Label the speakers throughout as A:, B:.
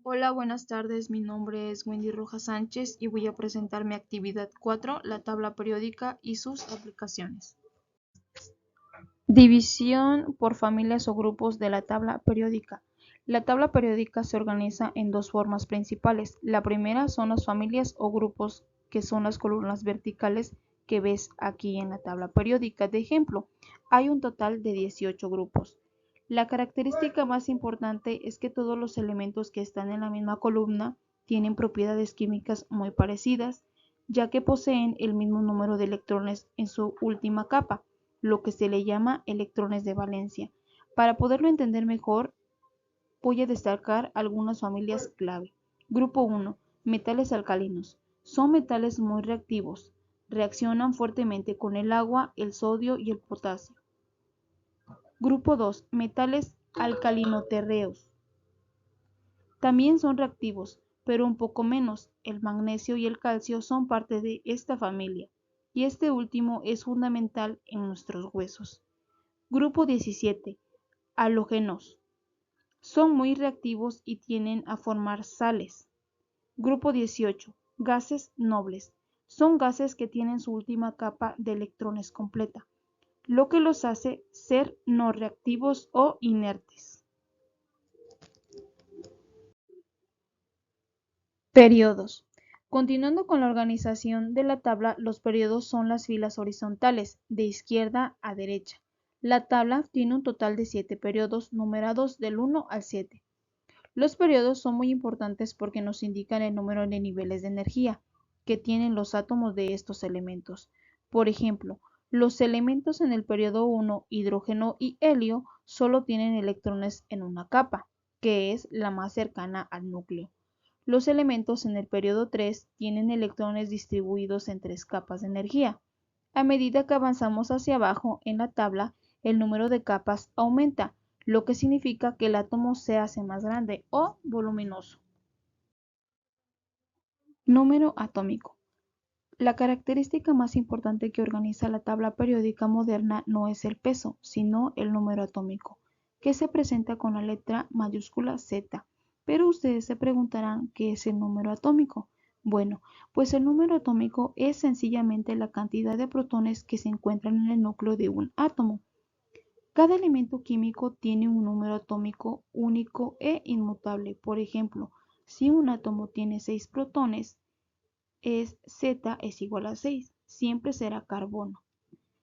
A: Hola, buenas tardes. Mi nombre es Wendy Rojas Sánchez y voy a presentar mi actividad 4, la tabla periódica y sus aplicaciones. División por familias o grupos de la tabla periódica. La tabla periódica se organiza en dos formas principales. La primera son las familias o grupos, que son las columnas verticales que ves aquí en la tabla periódica. De ejemplo, hay un total de 18 grupos. La característica más importante es que todos los elementos que están en la misma columna tienen propiedades químicas muy parecidas, ya que poseen el mismo número de electrones en su última capa, lo que se le llama electrones de valencia. Para poderlo entender mejor, voy a destacar algunas familias clave. Grupo 1. Metales alcalinos. Son metales muy reactivos. Reaccionan fuertemente con el agua, el sodio y el potasio. Grupo 2. Metales alcalinoterreos. También son reactivos, pero un poco menos. El magnesio y el calcio son parte de esta familia, y este último es fundamental en nuestros huesos. Grupo 17. Halógenos. Son muy reactivos y tienden a formar sales. Grupo 18. Gases nobles. Son gases que tienen su última capa de electrones completa, lo que los hace ser no reactivos o inertes. Periodos. Continuando con la organización de la tabla, los periodos son las filas horizontales, de izquierda a derecha. La tabla tiene un total de 7 periodos numerados del 1 al 7. Los periodos son muy importantes porque nos indican el número de niveles de energía que tienen los átomos de estos elementos. Por ejemplo, los elementos en el periodo 1, hidrógeno y helio, solo tienen electrones en una capa, que es la más cercana al núcleo. Los elementos en el periodo 3 tienen electrones distribuidos en 3 capas de energía. A medida que avanzamos hacia abajo en la tabla, el número de capas aumenta, lo que significa que el átomo se hace más grande o voluminoso. Número atómico. La característica más importante que organiza la tabla periódica moderna no es el peso, sino el número atómico, que se presenta con la letra mayúscula Z. Pero ustedes se preguntarán ¿qué es el número atómico? Bueno, pues el número atómico es sencillamente la cantidad de protones que se encuentran en el núcleo de un átomo. Cada elemento químico tiene un número atómico único e inmutable. Por ejemplo, si un átomo tiene 6 protones, Z es igual a 6, siempre será carbono.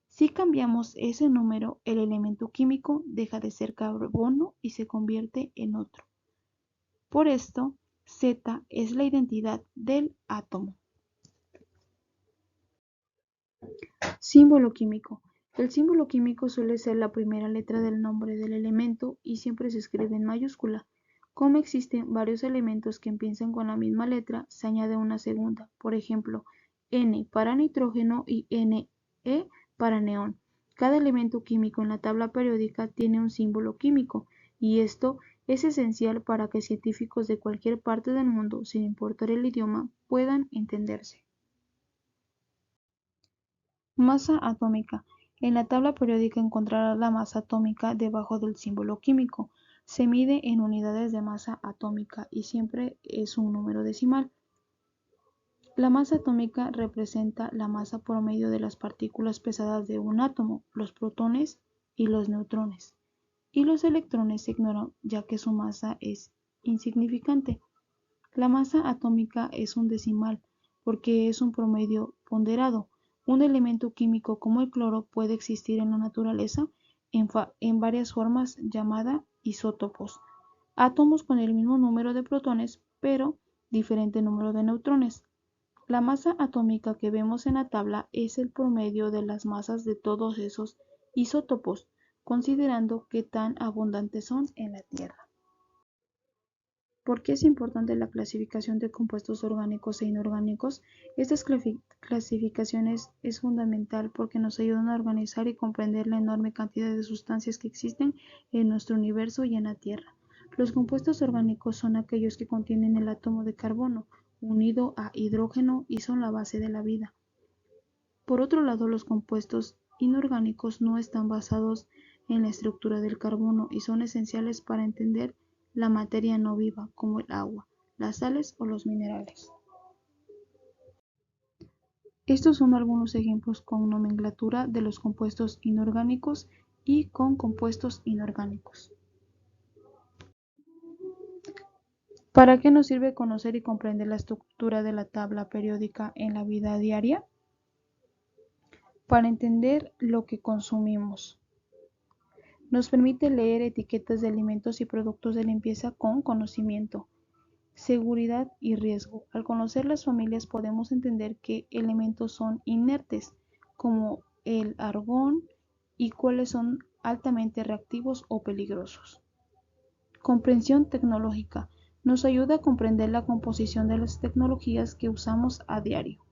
A: Si cambiamos ese número, el elemento químico deja de ser carbono y se convierte en otro. Por esto, Z es la identidad del átomo. Símbolo químico. El símbolo químico suele ser la primera letra del nombre del elemento y siempre se escribe en mayúscula. Como existen varios elementos que empiezan con la misma letra, se añade una segunda, por ejemplo, N para nitrógeno y Ne para neón. Cada elemento químico en la tabla periódica tiene un símbolo químico, y esto es esencial para que científicos de cualquier parte del mundo, sin importar el idioma, puedan entenderse. Masa atómica. En la tabla periódica encontrarás la masa atómica debajo del símbolo químico. Se mide en unidades de masa atómica y siempre es un número decimal. La masa atómica representa la masa promedio de las partículas pesadas de un átomo, los protones y los neutrones. Y los electrones se ignoran ya que su masa es insignificante. La masa atómica es un decimal porque es un promedio ponderado. Un elemento químico como el cloro puede existir en la naturaleza en varias formas llamadas isótopos, átomos con el mismo número de protones pero diferente número de neutrones. La masa atómica que vemos en la tabla es el promedio de las masas de todos esos isótopos, considerando qué tan abundantes son en la Tierra. ¿Por qué es importante la clasificación de compuestos orgánicos e inorgánicos? Estas clasificaciones es fundamental porque nos ayudan a organizar y comprender la enorme cantidad de sustancias que existen en nuestro universo y en la Tierra. Los compuestos orgánicos son aquellos que contienen el átomo de carbono unido a hidrógeno y son la base de la vida. Por otro lado, los compuestos inorgánicos no están basados en la estructura del carbono y son esenciales para entender la materia no viva, como el agua, las sales o los minerales. Estos son algunos ejemplos con nomenclatura de los compuestos inorgánicos y con compuestos inorgánicos. ¿Para qué nos sirve conocer y comprender la estructura de la tabla periódica en la vida diaria? Para entender lo que consumimos. Nos permite leer etiquetas de alimentos y productos de limpieza con conocimiento, seguridad y riesgo. Al conocer las familias podemos entender qué elementos son inertes, como el argón, y cuáles son altamente reactivos o peligrosos. Comprensión tecnológica. Nos ayuda a comprender la composición de las tecnologías que usamos a diario.